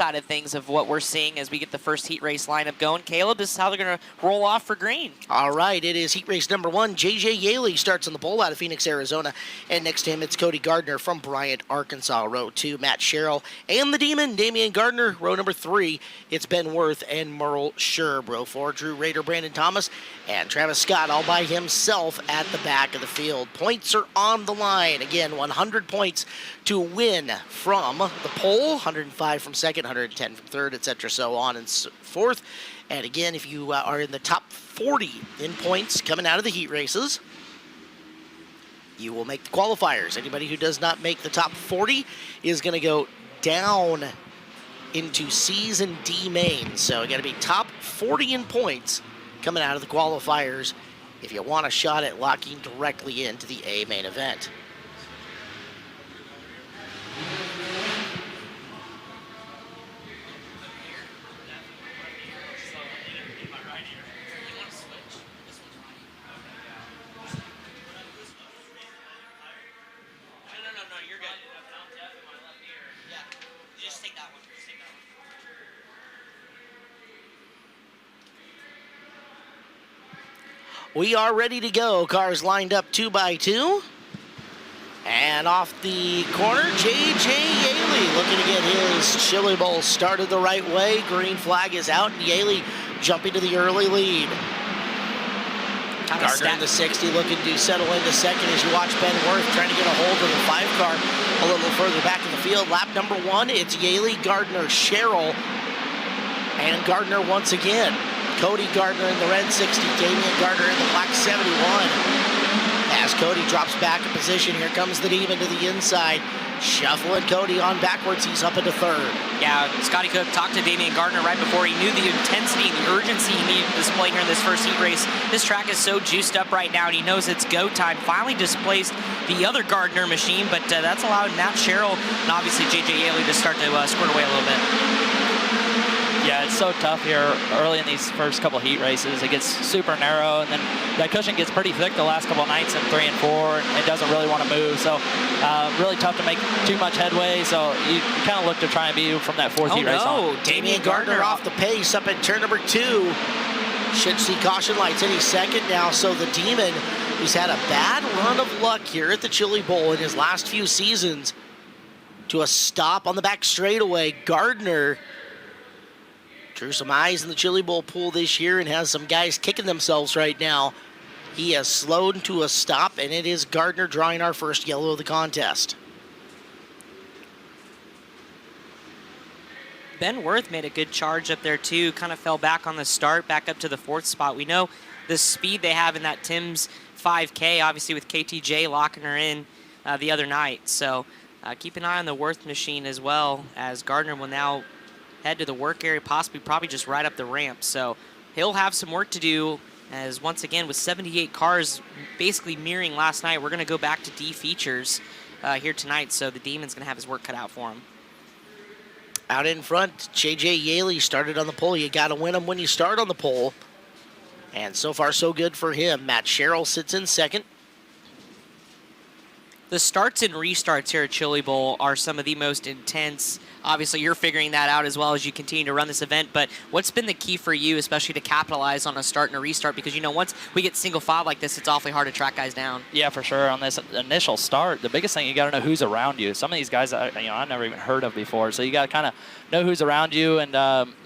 side of things of what we're seeing as we get the first heat race lineup going. Caleb, this is how they're going to roll off for green. All right, it is heat race number 1. J.J. Yaley starts on the pole out of Phoenix, Arizona. And next to him, it's Cody Gardner from Bryant, Arkansas. Row 2, Matt Sherrill and the Demon, Damian Gardner. Row number 3, it's Ben Worth and Merle Scherb. Row 4, Drew Rader, Brandon Thomas, and Travis Scott all by himself at the back of the field. Points are on the line. Again, 100 points to win from the pole, 105 from second, 110 from third, etc., so on and so forth. And again, if you are in the top 40 in points coming out of the heat races, you will make the qualifiers. Anybody who does not make the top 40 is going to go down into C's and D mains. So you got to be top 40 in points coming out of the qualifiers if you want a shot at locking directly into the A main event. We are ready to go. Cars lined up 2 by 2. And off the corner, J.J. Yaley looking to get his Chili Bowl started the right way. Green flag is out, and Yaley jumping to the early lead. Gardner in the 60 looking to settle into second as you watch Ben Worth trying to get a hold of the 5 car a little further back in the field. Lap number 1, it's Yaley, Gardner, Sherrill, and Gardner once again. Cody Gardner in the red 60, Damian Gardner in the black 71. As Cody drops back in position, here comes the Demon to the inside. Shuffling Cody on backwards, he's up into third. Yeah, Scotty Cook talked to Damian Gardner right before he knew the intensity and the urgency he needed to display here in this first heat race. This track is so juiced up right now, and he knows it's go time. Finally displaced the other Gardner machine, but that's allowed Matt Sherrill and obviously J.J. Yaley to start to squirt away a little bit. Yeah, it's so tough here early in these first couple heat races. It gets super narrow, and then that cushion gets pretty thick the last couple of nights in 3 and 4, and it doesn't really want to move. So really tough to make too much headway. So you kind of look to try and be from that 4th heat race on. Damian Gardner off the pace up in turn number 2. Should see caution lights any second now. So the Demon, who's had a bad run of luck here at the Chili Bowl in his last few seasons, to a stop on the back straightaway. Gardner drew some eyes in the Chili Bowl pool this year and has some guys kicking themselves right now. He has slowed to a stop, and it is Gardner drawing our first yellow of the contest. Ben Worth made a good charge up there too, kind of fell back on the start, back up to the 4th spot. We know the speed they have in that Tim's 5K, obviously with KTJ locking her in the other night. So keep an eye on the Worth machine as well, as Gardner will now head to the work area, probably just right up the ramp. So he'll have some work to do, as once again with 78 cars basically mirroring last night, we're going to go back to D features here tonight. So the Demon's going to have his work cut out for him. Out in front, J.J. Yaley started on the pole. You got to win them when you start on the pole. And so far, so good for him. Matt Sherrill sits in second. The starts and restarts here at Chili Bowl are some of the most intense. Obviously, you're figuring that out as well as you continue to run this event, but what's been the key for you, especially to capitalize on a start and a restart? Because, you know, once we get single file like this, it's awfully hard to track guys down. Yeah, for sure. On this initial start, the biggest thing, you got to know who's around you. Some of these guys, I've never even heard of before, so you got to kind of know who's around you, and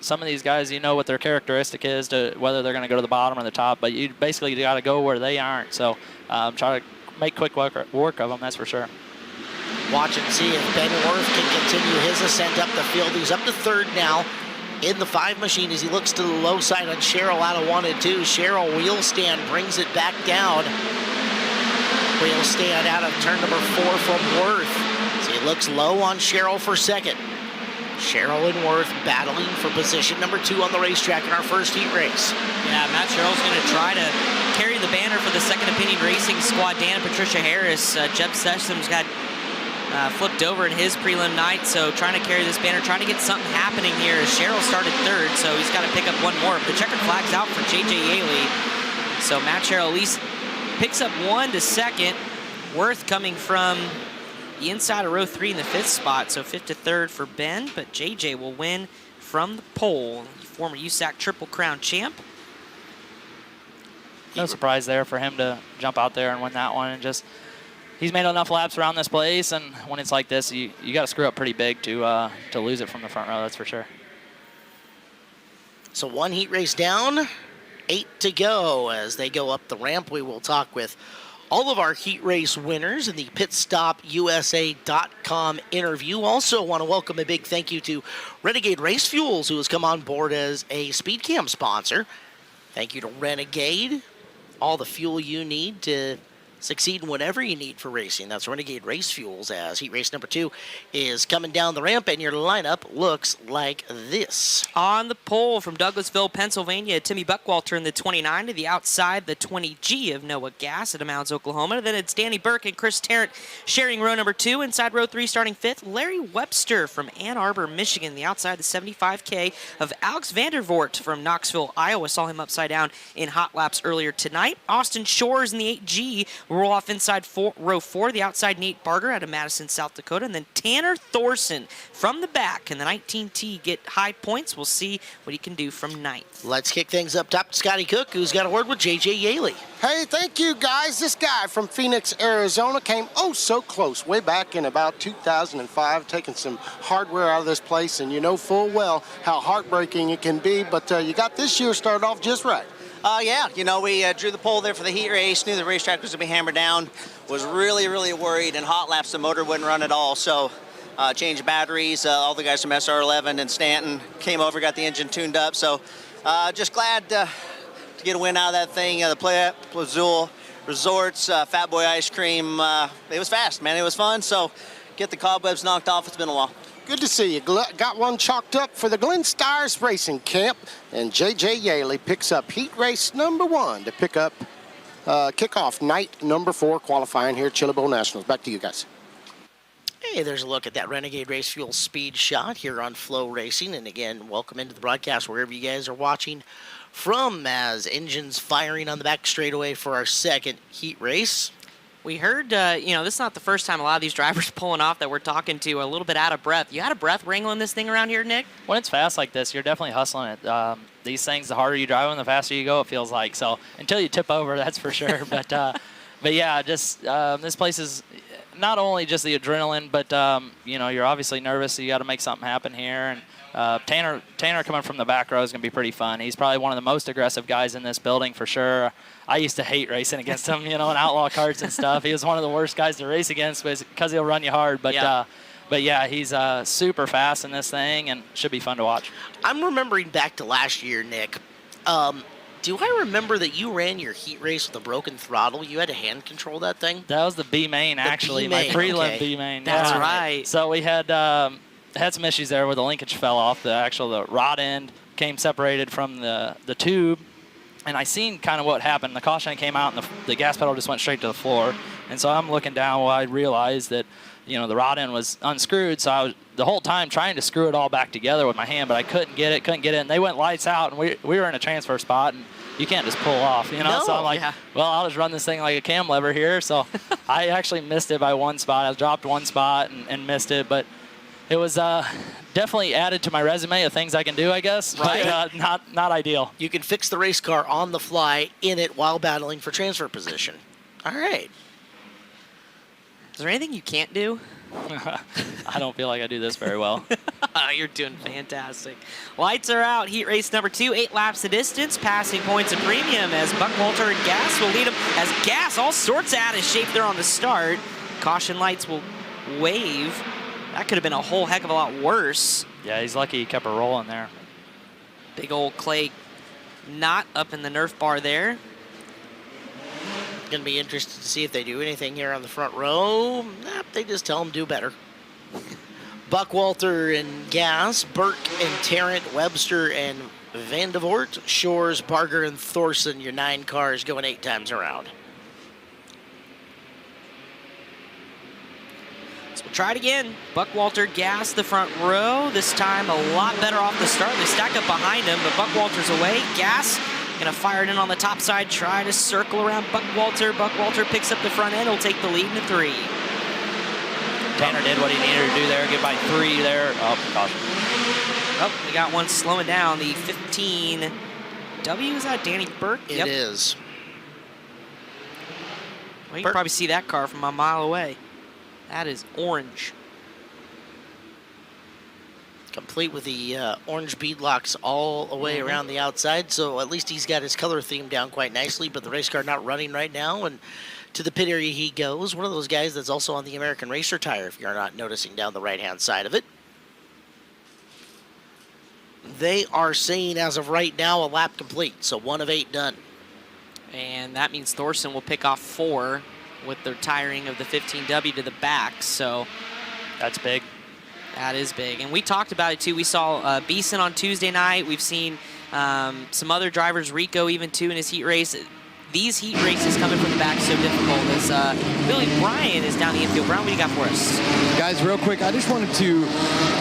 some of these guys, you know what their characteristic is, to whether they're going to go to the bottom or the top, but you basically got to go where they aren't. So try to make quick work of them, that's for sure. Watch and see if Ben Worth can continue his ascent up the field. He's up to third now in the 5 machine as he looks to the low side on Sherrill out of 1 and 2. Sherrill wheel stand brings it back down. Wheel stand out of turn number 4 from Worth. So he looks low on Sherrill for second. Sherrill and Worth battling for position number 2 on the racetrack in our first heat race. Yeah, Matt Sherrill's going to try to carry the banner for the Second Opinion Racing squad. Dan and Patricia Harris, Jeb Sessoms got flipped over in his prelim night, so trying to carry this banner, trying to get something happening here as Sherrill started third, so he's got to pick up one more. The checkered flag's out for J.J. Yaley, so Matt Sherrill at least picks up 1 to second. Worth coming from the inside of row 3 in the 5th spot. So 5th to 3rd for Ben, but JJ will win from the pole. Former USAC Triple Crown champ. No surprise there for him to jump out there and win that one. And just, he's made enough laps around this place, and when it's like this, you got to screw up pretty big to lose it from the front row, that's for sure. So 1 heat race down, 8 to go. As they go up the ramp, we will talk with all of our heat race winners in the pitstopusa.com interview. Also want to welcome a big thank you to Renegade Race Fuels, who has come on board as a Speed Cam sponsor. Thank you to Renegade. All the fuel you need to succeed in whatever you need for racing. That's Renegade Race Fuels, as heat race number 2 is coming down the ramp, and your lineup looks like this. On the pole from Douglasville, Pennsylvania, Timmy Buckwalter in the 29. To the outside, the 20G of Noah Gass at Mounds, Oklahoma. Then it's Danny Burke and Chris Tarrant sharing row number 2. Inside row 3, starting 5th, Larry Webster from Ann Arbor, Michigan. The outside, the 75K of Alex Vandervoort from Knoxville, Iowa. Saw him upside down in hot laps earlier tonight. Austin Shores in the 8G roll off inside row 4. The outside, Nate Barger out of Madison, South Dakota. And then Tanner Thorson from the back. And the 19T get high points. We'll see what he can do from 9th. Let's kick things up top to Scotty Cook, who's got a word with JJ Yaley. Hey, thank you, guys. This guy from Phoenix, Arizona came so close way back in about 2005, taking some hardware out of this place, and you know full well how heartbreaking it can be, but you got this year started off just right. Yeah, you know, we drew the pole there for the heat race, knew the racetrack was going to be hammered down, was really worried. In hot laps, the motor wouldn't run at all, so changed batteries. All the guys from SR11 and Stanton came over, got the engine tuned up, so just glad to get a win out of that thing. The Plazul Resorts, Fat Boy Ice Cream, it was fast, man, it was fun, so get the cobwebs knocked off. It's been a while. Good to see you. Got one chalked up for the Glen Stars Racing Camp, and JJ Yaley picks up heat race number 1 to pick up kickoff night number 4 qualifying here at Chili Bowl Nationals. Back to you guys. Hey, there's a look at that Renegade Race Fuel speed shot here on FloRacing. And again, welcome into the broadcast wherever you guys are watching from, as engines firing on the back straightaway for our second heat race. We heard, this is not the first time a lot of these drivers pulling off that we're talking to a little bit out of breath. You out of breath wrangling this thing around here, Nick? When it's fast like this, you're definitely hustling it. These things, the harder you drive them, the faster you go, it feels like. So until you tip over, that's for sure. But yeah, just this place is not only just the adrenaline, but, you're obviously nervous, so you got to make something happen here. And Tanner coming from the back row is going to be pretty fun. He's probably one of the most aggressive guys in this building for sure. I used to hate racing against him, in outlaw karts and stuff. He was one of the worst guys to race against because he'll run you hard. But yeah, he's super fast in this thing and should be fun to watch. I'm remembering back to last year, Nick. Do I remember that you ran your heat race with a broken throttle? You had to hand control that thing? That was the B main, actually, my B-main, prelim okay. B main. That's right. So we had some issues there where the linkage fell off. The rod end came separated from the tube. And I seen kind of what happened. The caution came out, and the gas pedal just went straight to the floor. And so I'm looking down while I realized that, the rod end was unscrewed. So I was the whole time trying to screw it all back together with my hand, but I couldn't get it. And they went lights out, and we were in a transfer spot, and you can't just pull off, So I'm like, well, I'll just run this thing like a cam lever here. So I actually missed it by one spot. I dropped one spot and missed it, but it was definitely added to my resume of things I can do, I guess, right. But not ideal. You can fix the race car on the fly in it while battling for transfer position. All right. Is there anything you can't do? I don't feel like I do this very well. You're doing fantastic. Lights are out. Heat race number 2, 8 laps the distance. Passing points of premium as Buckwalter and Gass will lead him. As Gass all sorts out of shape there on the start. Caution lights will wave. That could have been a whole heck of a lot worse. Yeah, he's lucky he kept her rolling there. Big old Clay knot up in the Nerf bar there. Going to be interested to see if they do anything here on the front row. Nope, they just tell them do better. Buckwalter and Gass, Burke and Tarrant, Webster and Vandervoort, Shores, Barger and Thorson, your 9 cars going 8 times around. So we'll try it again. Buckwalter, Gass, the front row. This time a lot better off the start. They stack up behind him, but Buckwalter's away. Gass gonna fire it in on the top side, try to circle around Buckwalter. Buckwalter picks up the front end, will take the lead in 3. Tanner did what he needed to do there, get by 3 there. Oh, caution. Oh, we got one slowing down. The 15 W, is that Danny Burke? It is. Well, you can probably see that car from a mile away. That is orange. Complete with the orange beadlocks all the way around the outside, so at least he's got his color theme down quite nicely, but the race car not running right now, and to the pit area he goes. One of those guys that's also on the American Racer tire, if you're not noticing down the right-hand side of it. They are saying, as of right now, a lap complete, so 1 of 8 done. And that means Thorson will pick off 4 with their tiring of the 15W to the back, so That's big. that is big. And we talked about it too. We saw Beeson on Tuesday night. We've seen some other drivers, Rico even too, in his heat race. These heat races coming from the back so difficult as Billy Bryan is down the infield. Brian, what do you got for us? Guys, real quick, I just wanted to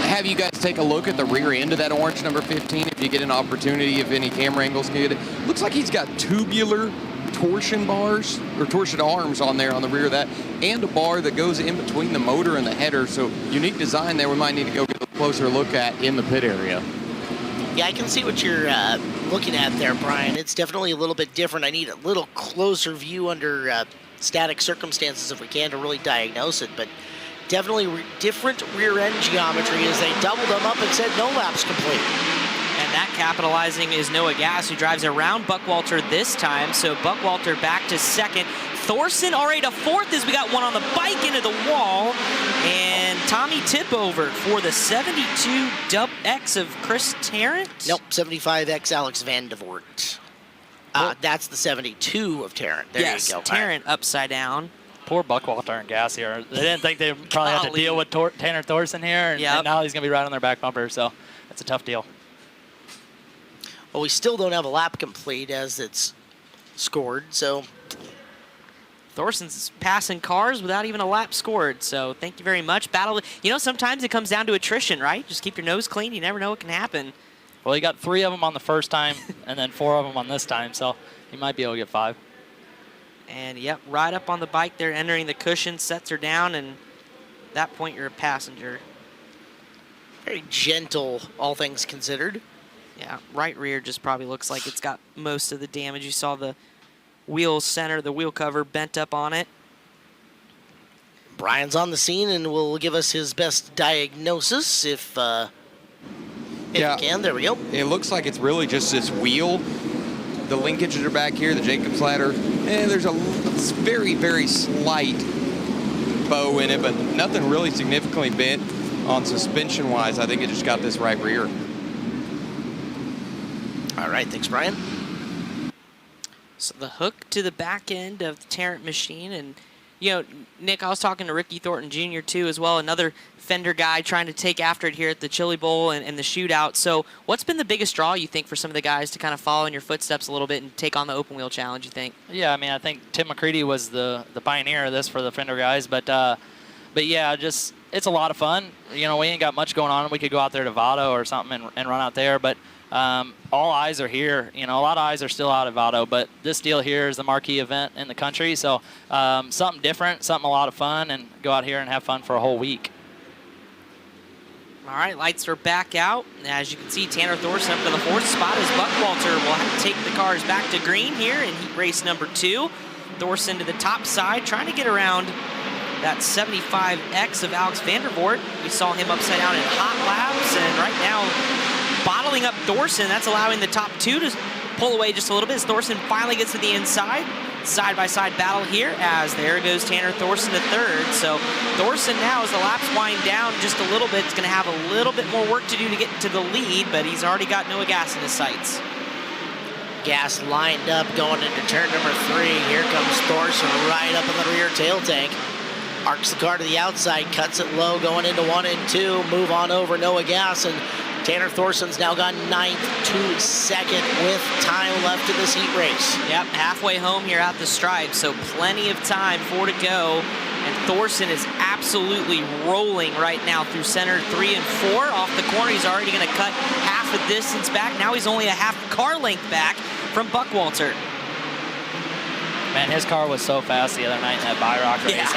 have you guys take a look at the rear end of that orange number 15 if you get an opportunity, if any camera angles can get it. Looks like he's got tubular torsion bars or torsion arms on there on the rear of that, and a bar that goes in between the motor and the header. So unique design there. We might need to go get a closer look at in the pit area. Yeah, I can see what you're looking at there, Brian. It's definitely a little bit different. I need a little closer view under static circumstances if we can to really diagnose it, but definitely different rear end geometry as they doubled them up and said no laps complete. And that capitalizing is Noah Gass, who drives around Buckwalter this time. So Buckwalter back to second. Thorson already to 4th as we got one on the bike into the wall. And Tommy Tipover for the 72X of Chris Tarrant. Nope, 75X Alex Vandevort. That's the 72 of Tarrant. There Yes, you go. Tarrant upside down. Poor Buckwalter and Gas here. They didn't think they probably had to deal with Tanner Thorson here, and now he's going to be right on their back bumper, so it's a tough deal. Well, we still don't have a lap complete as it's scored, so Thorson's passing cars without even a lap scored, so thank you very much. Battle, you know, sometimes it comes down to attrition, right? Just keep your nose clean. You never know what can happen. Well, he got 3 of them on the first time and then 4 of them on this time, so he might be able to get 5. And, yep, right up on the bike there, entering the cushion, sets her down, and at that point you're a passenger. very gentle, all things considered. Yeah, right rear just probably looks like it's got most of the damage. You saw the wheel center, the wheel cover bent up on it. Brian's on the scene and will give us his best diagnosis if he can. There we go. It looks like it's really just this wheel. The linkages are back here, the Jacobs ladder. And there's a very, very slight bow in it, but nothing really significantly bent on suspension-wise. I think it just got this right rear. All right, thanks, Brian. So the hook to the back end of the Tarrant machine. And, you know, Nick, I was talking to Ricky Thornton Jr. too as well, another Fender guy trying to take after it here at the Chili Bowl and the shootout. So what's been the biggest draw, you think, for some of the guys to kind of follow in your footsteps a little bit and take on the open wheel challenge, you think? Yeah, I mean, I think Tim McCready was the pioneer of this for the Fender guys. But yeah, just it's a lot of fun. You know, we ain't got much going on. We could go out there to Vado or something and run out there. But all eyes are here. You know, a lot of eyes are still out at Vado, but this deal here is the marquee event in the country. So something different, something a lot of fun, and go out here and have fun for a whole week. All right, lights are back out. As you can see, Tanner Thorson up to the 4th spot as Buckwalter will have to take the cars back to green here in heat race number 2. Thorson to the top side, trying to get around that 75X of Alex Vandervoort. We saw him upside down in hot laps, and right now bottling up Thorson. That's allowing the top 2 to pull away just a little bit as Thorson finally gets to the inside. Side-by-side battle here as there goes Tanner Thorson to 3rd. So Thorson now, as the laps wind down just a little bit, is going to have a little bit more work to do to get to the lead, but he's already got Noah Gas in his sights. Gas lined up going into turn number 3. Here comes Thorson right up in the rear tail tank. Arcs the car to the outside, cuts it low going into 1 and 2. Move on over Noah Gas, and Tanner Thorson's now gone 9th to 2nd with time left in this heat race. Yep, halfway home here at the stripe, so plenty of time, 4 to go. And Thorson is absolutely rolling right now through center 3 and 4. Off the corner, he's already going to cut half the distance back. Now he's only a half car length back from Buckwalter. Man, his car was so fast the other night in that Byrock race,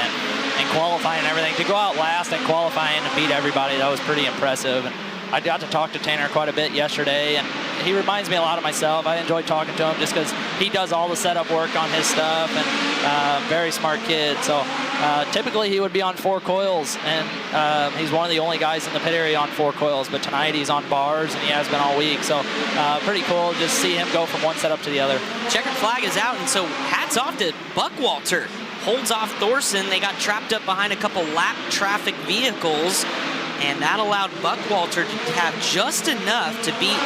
and qualifying and everything. To go out last and qualifying and beat everybody, that was pretty impressive. And I got to talk to Tanner quite a bit yesterday, and he reminds me a lot of myself. I enjoy talking to him just because he does all the setup work on his stuff, and very smart kid. So typically he would be on 4 coils, and he's one of the only guys in the pit area on 4 coils, but tonight he's on bars, and he has been all week. So pretty cool to just see him go from one setup to the other. Checkered flag is out, and so hats off to Buckwalter. Holds off Thorson. They got trapped up behind a couple lap traffic vehicles, and that allowed Buckwalter to have just enough to beat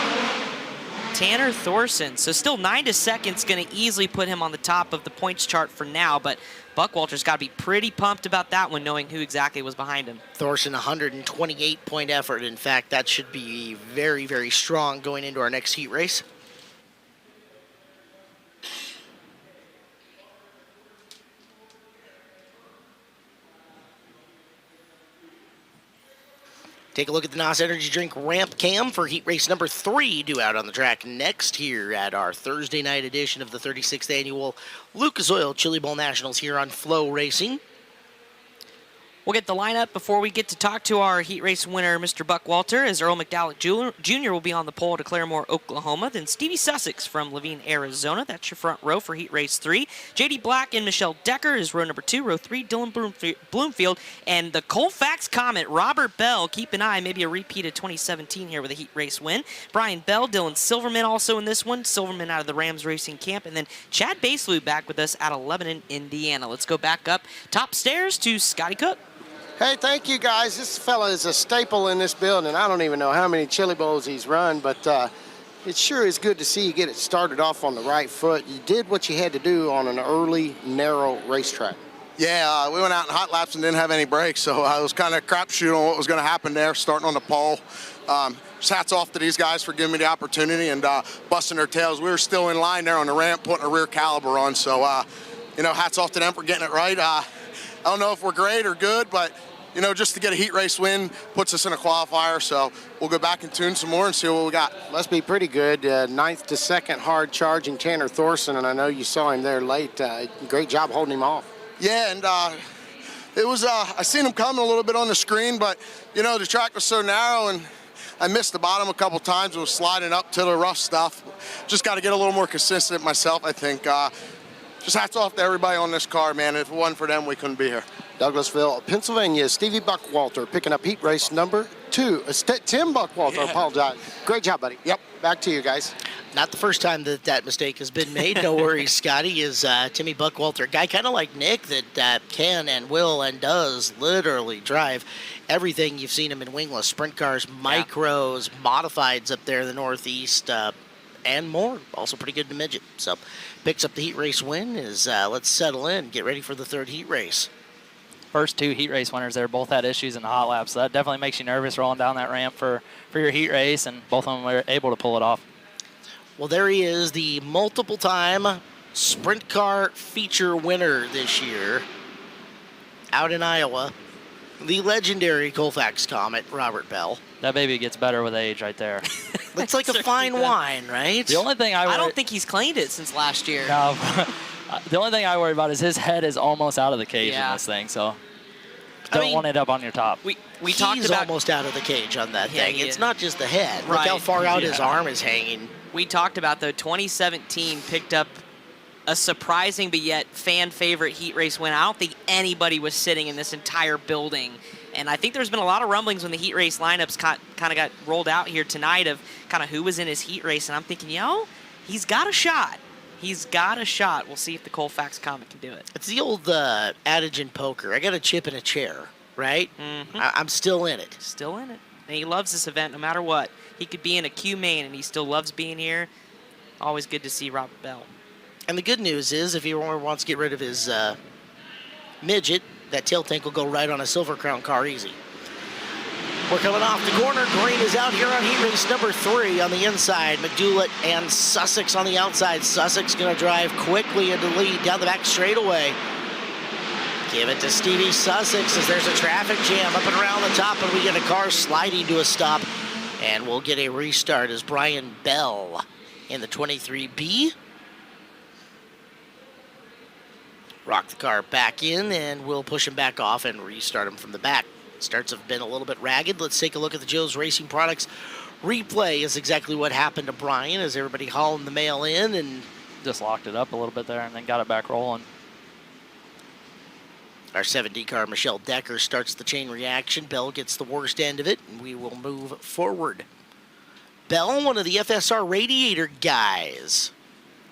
Tanner Thorson. So still 9 seconds, going to easily put him on the top of the points chart for now, but Buckwalter's got to be pretty pumped about that one, knowing who exactly was behind him. Thorson, 128-point effort. In fact, that should be very, very strong going into our next heat race. Take a look at the NOS Energy Drink ramp cam for heat race number 3 due out on the track next here at our Thursday night edition of the 36th annual Lucas Oil Chili Bowl Nationals here on FloRacing. We'll get the lineup before we get to talk to our heat race winner, Mr. Buckwalter, as Earl McDowell Jr. will be on the pole to Claremore, Oklahoma. Then Stevie Sussex from Levine, Arizona. That's your front row for heat race 3. J.D. Black and Michelle Decker is row number 2. Row 3, Dylan Bloomfield. And the Colfax Comet, Robert Bell. Keep an eye, maybe a repeat of 2017 here with a heat race win. Brian Bell, Dylan Silverman also in this one. Silverman out of the Rams Racing Camp. And then Chad Baselou back with us out of Lebanon, Indiana. Let's go back up top stairs to Scotty Cook. Hey, thank you, guys. This fella is a staple in this building. I don't even know how many chili bowls he's run, but it sure is good to see you get it started off on the right foot. You did what you had to do on an early, narrow racetrack. Yeah, we went out in hot laps and didn't have any brakes, so I was kind of crapshoot on what was going to happen there, starting on the pole. Just hats off to these guys for giving me the opportunity and busting their tails. We were still in line there on the ramp, putting a rear caliber on, so, you know, hats off to them for getting it right. I don't know if we're great or good, but you know, just to get a heat race win puts us in a qualifier, so we'll go back and tune some more and see what we got. Must be pretty good. 9th to 2nd hard charging Tanner Thorson, and I know you saw him there late. Great job holding him off. Yeah, and it was, I seen him coming a little bit on the screen, but, you know, the track was so narrow, and I missed the bottom a couple times and was sliding up to the rough stuff. Just got to get a little more consistent myself, I think. Just hats off to everybody on this car, man. If it wasn't for them, we couldn't be here. Douglasville, Pennsylvania, Stevie Buckwalter picking up heat race number 2. Tim Buckwalter, Yeah. apologize. Great job, buddy. Yep, back to you guys. Not the first time that that mistake has been made. No worries, Scotty. Is Timmy Buckwalter, a guy kind of like Nick that can and will and does literally drive everything you've seen him in wingless, sprint cars, micros, modifieds up there in the Northeast, and more. Also pretty good in the midget. So picks up the heat race win. Let's settle in, get ready for the 3rd heat race. First 2 heat race winners there both had issues in the hot laps, so that definitely makes you nervous rolling down that ramp for your heat race, and both of them were able to pull it off. Well, there he is, the multiple-time sprint car feature winner this year out in Iowa, the legendary Colfax Comet, Robert Bell. That baby gets better with age right there. Looks like a fine wine, right? The only thing I don't think he's cleaned it since last year. No, the only thing I worry about is his head is almost out of the cage in this thing, so don't want it up on your top. We talked about almost out of the cage on that thing. he It's is. not just the head. Look Right. how far out his arm is hanging. We talked about, though, 2017 picked up a surprising but yet fan favorite heat race win. I don't think anybody was sitting in this entire building. And I think there's been a lot of rumblings when the heat race lineups kind of got rolled out here tonight of kind of who was in his heat race. And I'm thinking, he's got a shot. He's got a shot. We'll see if the Colfax Comet can do it. It's the old adage in poker. I got a chip in a chair, right? Mm-hmm. I'm still in it. Still in it. And he loves this event no matter what. He could be in a Q main and he still loves being here. Always good to see Robert Bell. And the good news is if he wants to get rid of his midget, that tail tank will go right on a Silver Crown car easy. We're coming off the corner. Green is out here on heat race number 3 on the inside. McDoulet and Sussex on the outside. Sussex going to drive quickly into the lead down the back straightaway. Give it to Stevie Sussex as there's a traffic jam up and around the top, and we get a car sliding to a stop. And we'll get a restart as Brian Bell in the 23B Rock the car back in, and we'll push him back off and restart him from the back. Starts have been a little bit ragged. Let's take a look at the Joe's Racing Products replay. Is exactly what happened to Brian as everybody hauling the mail in and Just locked it up a little bit there and then got it back rolling. our 7D car, Michelle Decker, starts the chain reaction. Bell gets the worst end of it, and we will move forward. Bell, one of the FSR radiator guys.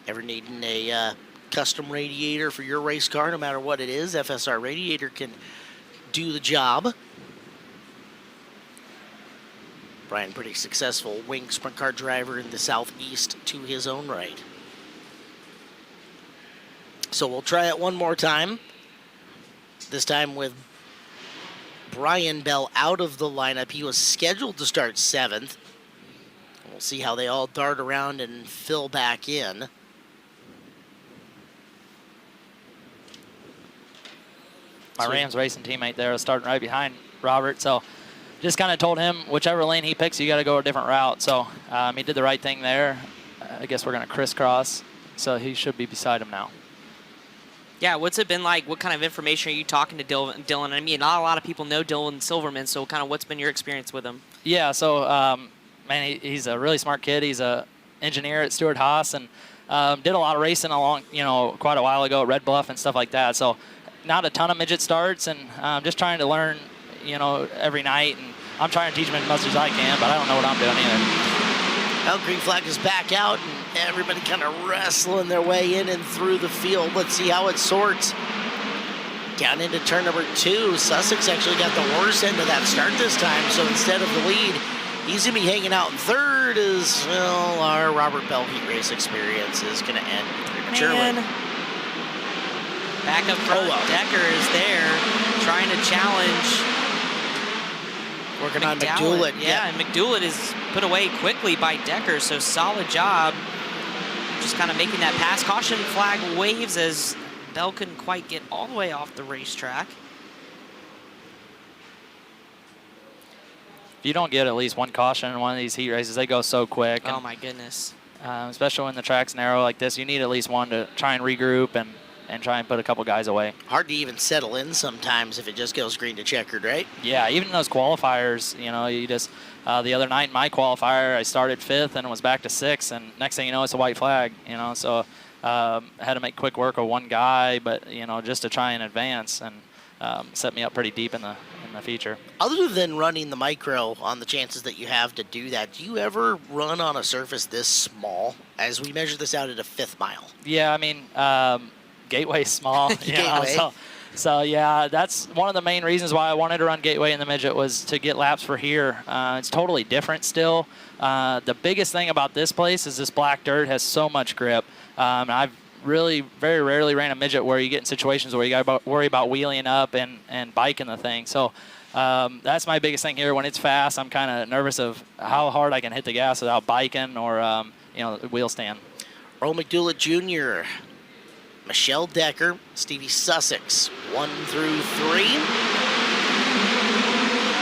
Ever needing a custom radiator for your race car, no matter what it is, FSR radiator can do the job. Brian, pretty successful wing sprint car driver in the Southeast to his own right. So we'll try it one more time. This time with Brian Bell out of the lineup. He was scheduled to start 7th. We'll see how they all dart around and fill back in. My Rams racing teammate there was starting right behind Robert, so just kind of told him whichever lane he picks, you got to go a different route. So he did the right thing there. I guess we're going to crisscross, so he should be beside him now. Yeah, what's it been like? What kind of information are you talking to Dylan? I mean, not a lot of people know Dylan Silverman, so kind of what's been your experience with him? Yeah, so, man, he's a really smart kid. He's a engineer at Stewart Haas and did a lot of racing along, quite a while ago at Red Bluff and stuff like that. So not a ton of midget starts, and just trying to learn, every night. And I'm trying to teach him as much as I can, but I don't know what I'm doing either. Well, green flag is back out, and everybody kind of wrestling their way in and through the field. Let's see how it sorts. Down into turn number 2. Sussex actually got the worst end of that start this time, so instead of the lead, he's going to be hanging out in 3rd as, well, our Robert Bell heat race experience is going to end prematurely. Man. Back up front, Decker is there trying to challenge. Working on McDoulet. Yeah, and McDoulet is put away quickly by Decker, so solid job. Just kind of making that pass. Caution flag waves as Bell couldn't quite get all the way off the racetrack. If you don't get at least one caution in one of these heat races, they go so quick. Oh, my goodness. Especially when the track's narrow like this, you need at least one to try and regroup and try and put a couple guys away. Hard to even settle in sometimes if it just goes green to checkered, right? Yeah, even those qualifiers, you just, the other night in my qualifier, I started 5th and was back to 6th, and next thing you know, it's a white flag, so I had to make quick work of one guy, but, just to try and advance and set me up pretty deep in the feature. Other than running the micro on the chances that you have to do that, do you ever run on a surface this small as we measure this out at a 5th mile? Yeah, I mean, Gateway's small. Gateway. So yeah, that's one of the main reasons why I wanted to run Gateway in the midget was to get laps for here. It's totally different still. The biggest thing about this place is this black dirt has so much grip. I've really very rarely ran a midget where you get in situations where you got to worry about wheeling up and biking the thing. So that's my biggest thing here. When it's fast, I'm kind of nervous of how hard I can hit the gas without biking or wheel stand. Earl McDoulet Jr., Michelle Decker, Stevie Sussex, 1 through 3.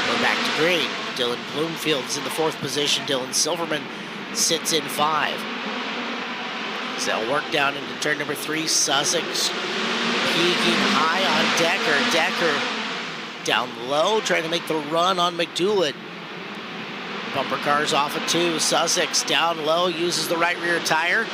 We're back to green. Dylan Bloomfield's in the 4th position. Dylan Silverman sits in 5. So they'll work down into turn number 3. Sussex peaking high on Decker. Decker down low, trying to make the run on McDoulet. Bumper cars off of 2. Sussex down low, uses the right rear tire.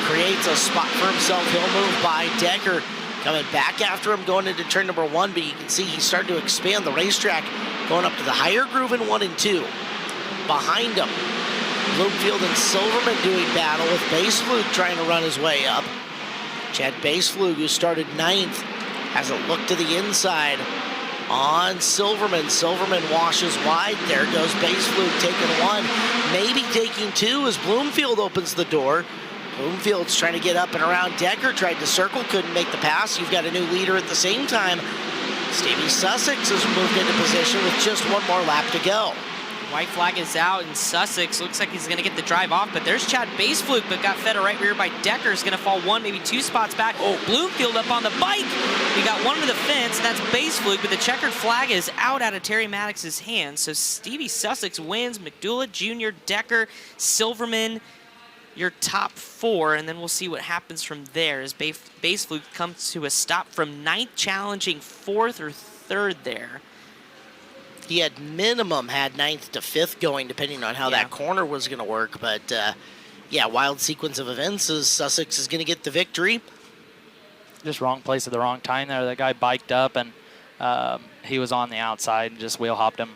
Creates a spot for himself. He'll move by Decker. Coming back after him, going into turn number 1, but you can see he's starting to expand the racetrack, going up to the higher groove in 1 and 2. Behind him, Bloomfield and Silverman doing battle with Baseflug trying to run his way up. Chad Baseflug, who started 9th, has a look to the inside on Silverman. Silverman washes wide. There goes Baseflug taking 1, maybe taking 2 as Bloomfield opens the door. Bloomfield's trying to get up and around Decker, tried to circle, couldn't make the pass. You've got a new leader at the same time. Stevie Sussex has moved into position with just 1 more lap to go. White flag is out, and Sussex looks like he's going to get the drive off, but there's Chad Baseflug, but got fed a right rear by Decker. Is going to fall 1, maybe 2 spots back. Oh, Bloomfield up on the bike. He got 1 to the fence, and that's Baseflug, but the checkered flag is out of Terry Maddox's hands. So Stevie Sussex wins. McDoulet Jr., Decker, Silverman. your top 4, and then we'll see what happens from there as Base Fluke comes to a stop from 9th, challenging 4th or 3rd there. He had minimum had 9th to 5th going, depending on how that corner was going to work. But, yeah, wild sequence of events as Sussex is going to get the victory. Just wrong place at the wrong time there. That guy biked up, and he was on the outside and just wheel hopped him.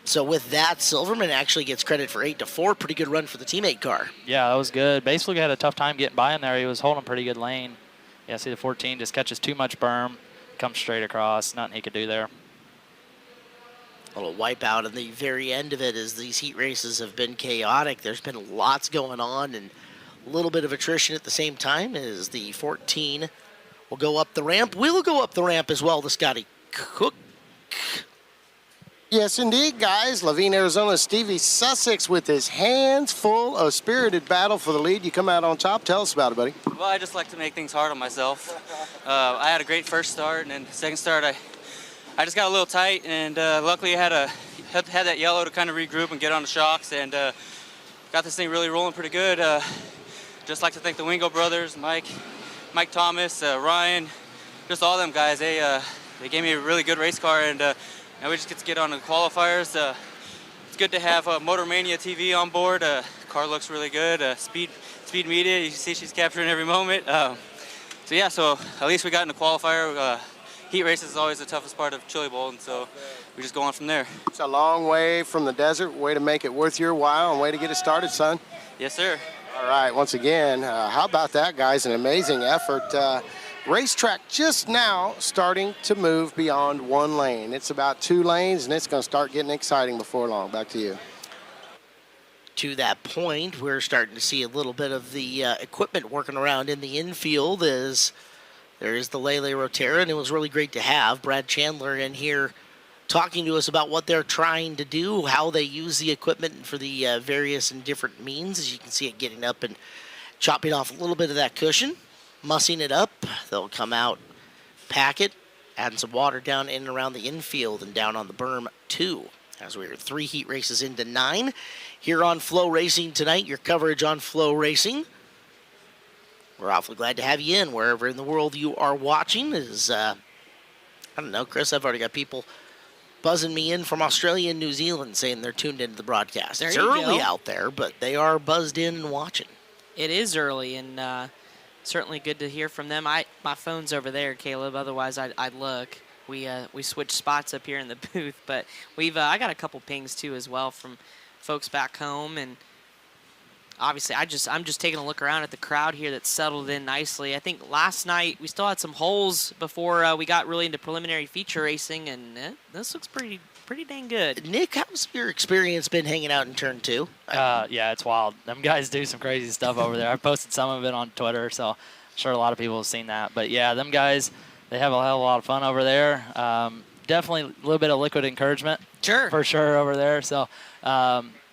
So with that, Silverman actually gets credit for 8 to 4. Pretty good run for the teammate car. Yeah, that was good. Basically had a tough time getting by him there. He was holding a pretty good lane. Yeah, see the 14 just catches too much berm, comes straight across. Nothing he could do there. A little wipeout at the very end of it as these heat races have been chaotic. There's been lots going on and a little bit of attrition at the same time as the 14 will go up the ramp. We'll go up the ramp as well, the Scotty Cook. Yes, indeed, guys. Laveen, Arizona, Stevie Sussex with his hands full of spirited battle for the lead. You come out on top. Tell us about it, buddy. Well, I just like to make things hard on myself. I had a great first start, and then second start, I just got a little tight, and luckily I had that yellow to kind of regroup and get on the shocks, and got this thing really rolling pretty good. Just like to thank the Wingo brothers, Mike Thomas, Ryan, just all them guys. They gave me a really good race car, and now we just get to get on the qualifiers. It's good to have Motor Mania TV on board. Car looks really good. Speed media, you can see she's capturing every moment. So yeah, so at least we got in the qualifier. Heat races is always the toughest part of Chili Bowl, and so we just go on from there. It's a long way from the desert, way to make it worth your while and way to get it started, son. Yes, sir. All right, once again, how about that, guys? An amazing effort. Racetrack just now starting to move beyond 1 lane. It's about 2 lanes, and it's going to start getting exciting before long. Back to you. To that point, we're starting to see a little bit of the equipment working around in the infield as there is the Lele Rotera, and it was really great to have Brad Chandler in here talking to us about what they're trying to do, how they use the equipment for the various and different means. As you can see it getting up and chopping off a little bit of that cushion, mussing it up. They'll come out, pack it, adding some water down in and around the infield and down on the berm too. As we're 3 heat races into 9 here on FloRacing tonight. Your coverage on FloRacing. We're awfully glad to have you in wherever in the world you are watching. Is I don't know, Chris, I've already got people buzzing me in from Australia and New Zealand saying they're tuned into the broadcast. It's early out there, but they are buzzed in and watching. It is early, and certainly good to hear from them. My phone's over there, Caleb. Otherwise, I'd look. We switched spots up here in the booth, but we've I got a couple pings too as well from folks back home, and obviously I'm just taking a look around at the crowd here that's settled in nicely. I think last night we still had some holes before we got really into preliminary feature racing, and this looks pretty dang good. Nick, how's your experience been hanging out in turn 2? Yeah, it's wild. Them guys do some crazy stuff over there. I posted some of it on Twitter, so I'm sure a lot of people have seen that. But yeah, them guys, they have a hell of a lot of fun over there. Definitely a little bit of liquid encouragement. Sure. For sure over there. So,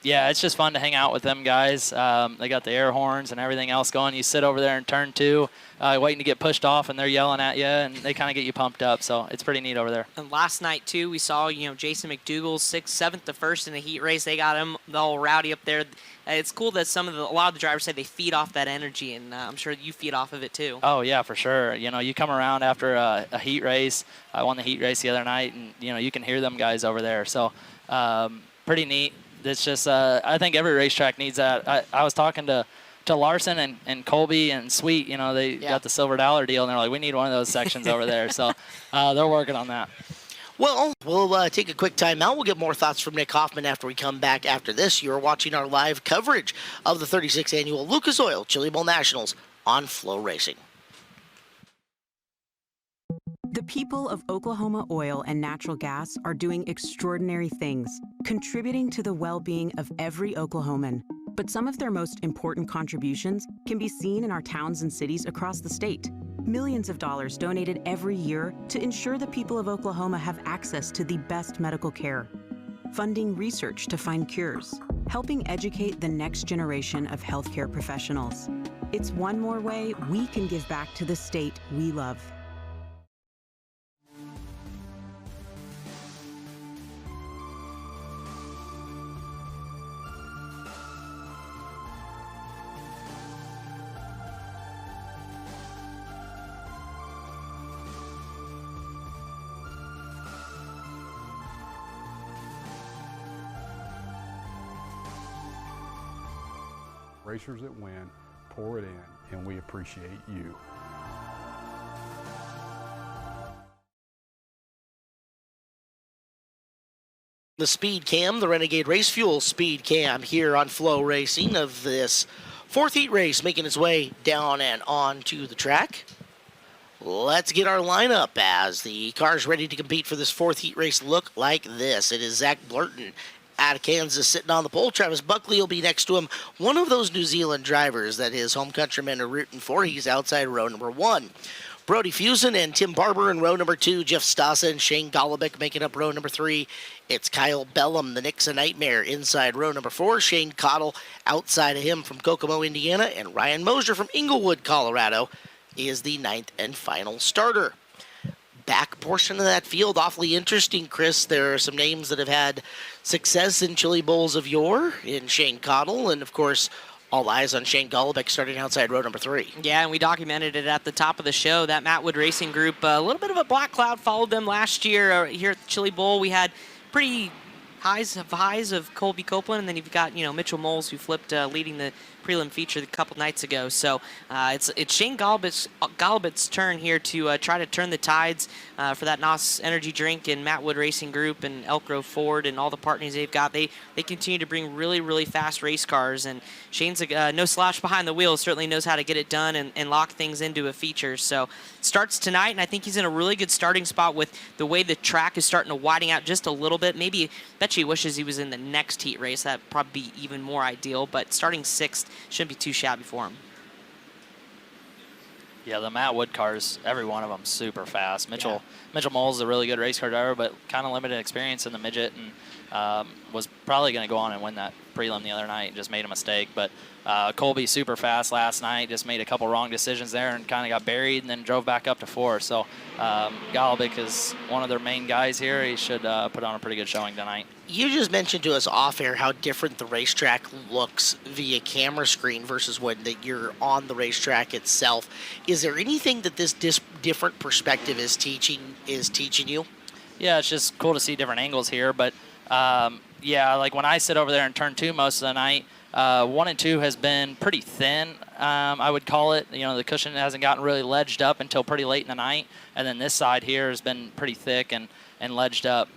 yeah, it's just fun to hang out with them guys. They got the air horns and everything else going. You sit over there in turn 2, waiting to get pushed off, and they're yelling at you, and they kind of get you pumped up. So it's pretty neat over there. And last night, too, we saw, Jason McDougall, 6th, 7th to 1st in the heat race. They got him all rowdy up there. It's cool that a lot of the drivers say they feed off that energy, and I'm sure you feed off of it, too. Oh, yeah, for sure. You come around after a heat race. I won the heat race the other night, and, you can hear them guys over there. So pretty neat. It's just, I think every racetrack needs that. I was talking to Larson and Colby and Sweet, they got the Silver Dollar deal, and they're like, we need one of those sections over there. So they're working on that. Well, we'll take a quick time out. We'll get more thoughts from Nick Hoffman after we come back after this. You're watching our live coverage of the 36th Annual Lucas Oil Chili Bowl Nationals on FloRacing. The people of Oklahoma Oil and Natural Gas are doing extraordinary things, contributing to the well-being of every Oklahoman. But some of their most important contributions can be seen in our towns and cities across the state. Millions of dollars donated every year to ensure the people of Oklahoma have access to the best medical care. Funding research to find cures, helping educate the next generation of healthcare professionals. It's one more way we can give back to the state we love. Racers that win, pour it in, and we appreciate you. The Speed Cam, the Renegade Race Fuel Speed Cam here on FloRacing of this fourth heat race making its way down and on to the track. Let's get our lineup as the cars ready to compete for this fourth heat race look like this. It is Zach Blurton out of Kansas sitting on the pole. Travis Buckley will be next to him. One of those New Zealand drivers that his home countrymen are rooting for. He's outside row number 1. Brody Fusen and Tim Barber in row number 2. Jeff Stassa and Shane Golobic making up row number 3. It's Kyle Bellum, the Nixon Nightmare, inside row number 4. Shane Cottle outside of him from Kokomo, Indiana. And Ryan Mosier from Inglewood, Colorado is the 9th and final starter. Back portion of that field, awfully interesting, Chris. There are some names that have had success in Chili Bowls of yore in Shane Cottle, and of course, all eyes on Shane Golobic starting outside row number 3. Yeah, and we documented it at the top of the show. That Matt Wood Racing Group, a little bit of a black cloud followed them last year here at the Chili Bowl. We had pretty highs of Colby Copeland, and then you've got Mitchell Moles, who flipped leading the prelim feature a couple nights ago. So it's Shane Golubic's turn here to try to turn the tides for that NOS Energy Drink and Matt Wood Racing Group and Elk Grove Ford and all the partners they've got. They continue to bring really, really fast race cars, and Shane's no slouch behind the wheel, certainly knows how to get it done and lock things into a feature. So starts tonight, and I think he's in a really good starting spot with the way the track is starting to widen out just a little bit. Maybe bet you he wishes he was in the next heat race. That'd probably be even more ideal, but starting 6th shouldn't be too shabby for him. Yeah, the Matt Wood cars, every one of them super fast. Mitchell Moles is a really good race car driver, but kind of limited experience in the midget, and was probably going to go on and win that prelim the other night and just made a mistake. But Colby super fast last night, just made a couple wrong decisions there and kind of got buried and then drove back up to 4. So Golobic is one of their main guys here. He should put on a pretty good showing tonight. You just mentioned to us off air how different the racetrack looks via camera screen versus when you're on the racetrack itself. Is there anything that this different perspective is teaching you? Yeah, it's just cool to see different angles here. But yeah, like when I sit over there in turn 2 most of the night, 1 and 2 has been pretty thin, I would call it. The cushion hasn't gotten really ledged up until pretty late in the night. And then this side here has been pretty thick and ledged up.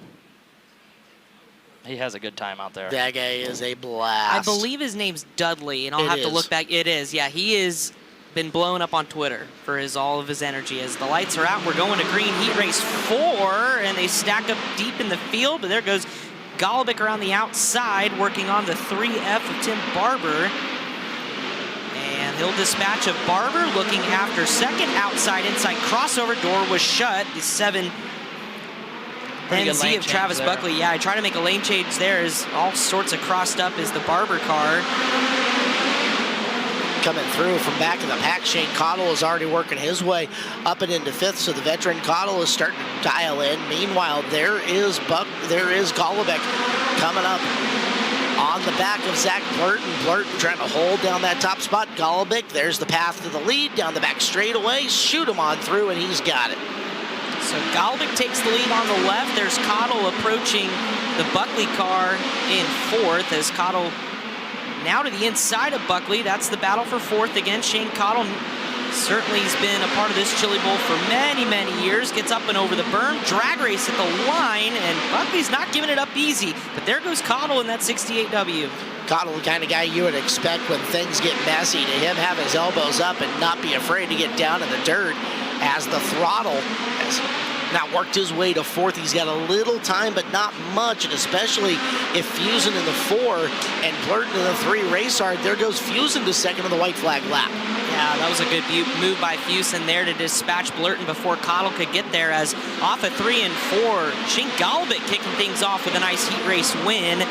He has a good time out there. That guy is a blast. I believe his name's Dudley, and I'll have to look back. It is, yeah. He is been blowing up on Twitter for all of his energy. As the lights are out, we're going to green heat race 4, and they stack up deep in the field. But there goes Golobic around the outside, working on the 3F of Tim Barber. And he'll dispatch of Barber, looking after second. Outside, inside crossover door was shut. The 7 NZ of Travis Buckley. Yeah, I try to make a lane change there as all sorts of crossed up is the Barber car. Coming through from back of the pack, Shane Cottle is already working his way up and into 5th, so the veteran Cottle is starting to dial in. Meanwhile, there is Golobic coming up on the back of Zach Blurton. Blurton trying to hold down that top spot. Golobic, there's the path to the lead, down the back straightaway, shoot him on through, and he's got it. So Golobic takes the lead on the left. There's Cottle approaching the Buckley car in 4th as Cottle now to the inside of Buckley. That's the battle for 4th again. Shane Cottle certainly has been a part of this Chili Bowl for many, many years. Gets up and over the berm, drag race at the line, and Buckley's not giving it up easy. But there goes Cottle in that 68W. Cottle, the kind of guy you would expect when things get messy, to him have his elbows up and not be afraid to get down in the dirt, as the throttle has now worked his way to 4th. He's got a little time, but not much, and especially if Fusen in the 4 and Blurton in the 3 race hard, there goes Fusen to second of the white flag lap. Yeah, that was a good move by Fusen there to dispatch Blurton before Cottle could get there, as off of 3 and 4, Shane Golobic kicking things off with a nice heat race win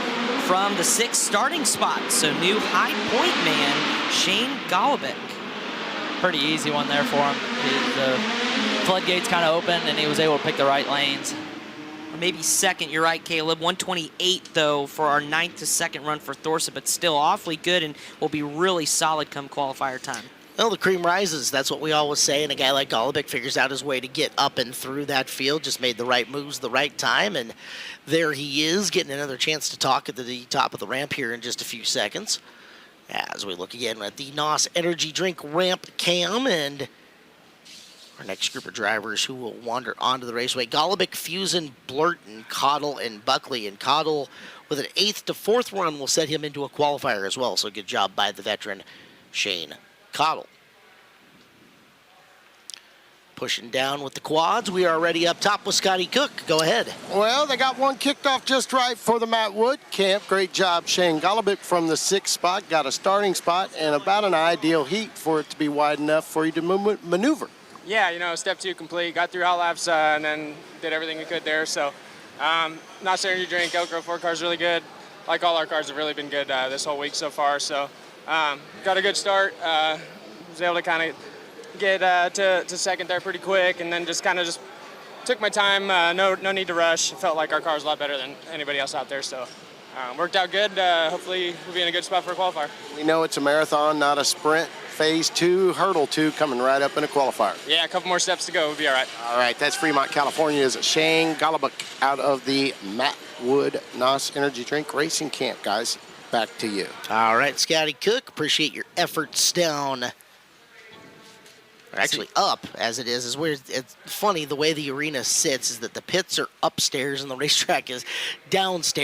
from the 6th starting spot. So new high point man, Shane Golobic. Pretty easy one there for him. The floodgates kind of open, and he was able to pick the right lanes. Maybe 2nd, you're right, Caleb. 128, though, for our 9th to 2nd run for Thorson, but still awfully good and will be really solid come qualifier time. Well, the cream rises. That's what we always say, and a guy like Golobic figures out his way to get up and through that field, just made the right moves the right time, and there he is, getting another chance to talk at the top of the ramp here in just a few seconds. As we look again at the NOS Energy Drink ramp cam, and our next group of drivers who will wander onto the raceway: Golubic, Fusen, Blurton, Cottle, and Buckley. And Cottle, with an 8th to 4th run, will set him into a qualifier as well. So good job by the veteran Shane Cottle. Pushing down with the quads, we are already up top with Scotty Cook. Go ahead. Well, they got one kicked off just right for the Matt Wood camp. Great job, Shane Golubic from the 6th spot. Got a starting spot and about an ideal heat for it to be wide enough for you to maneuver. Yeah, you know, step 2 complete. Got through hot laps and then did everything we could there. So, NOS Energy Drink, Elk Grove 4 car's really good. Like all our cars have really been good this whole week so far. So, got a good start. Was able to kind of get to second there pretty quick, and then just took my time. No need to rush. Felt like our car was a lot better than anybody else out there. So, worked out good. Hopefully, we'll be in a good spot for a qualifier. We know it's a marathon, not a sprint. Phase 2, hurdle 2, coming right up in a qualifier. Yeah, a couple more steps to go. We'll be all right. All right, that's Fremont, California's Shane Golubic out of the Matt Wood NOS Energy Drink Racing Camp. Guys, back to you. All right, Scotty Cook, appreciate your efforts down. Or actually up, as it is where it's funny, the way the arena sits is that the pits are upstairs and the racetrack is downstairs.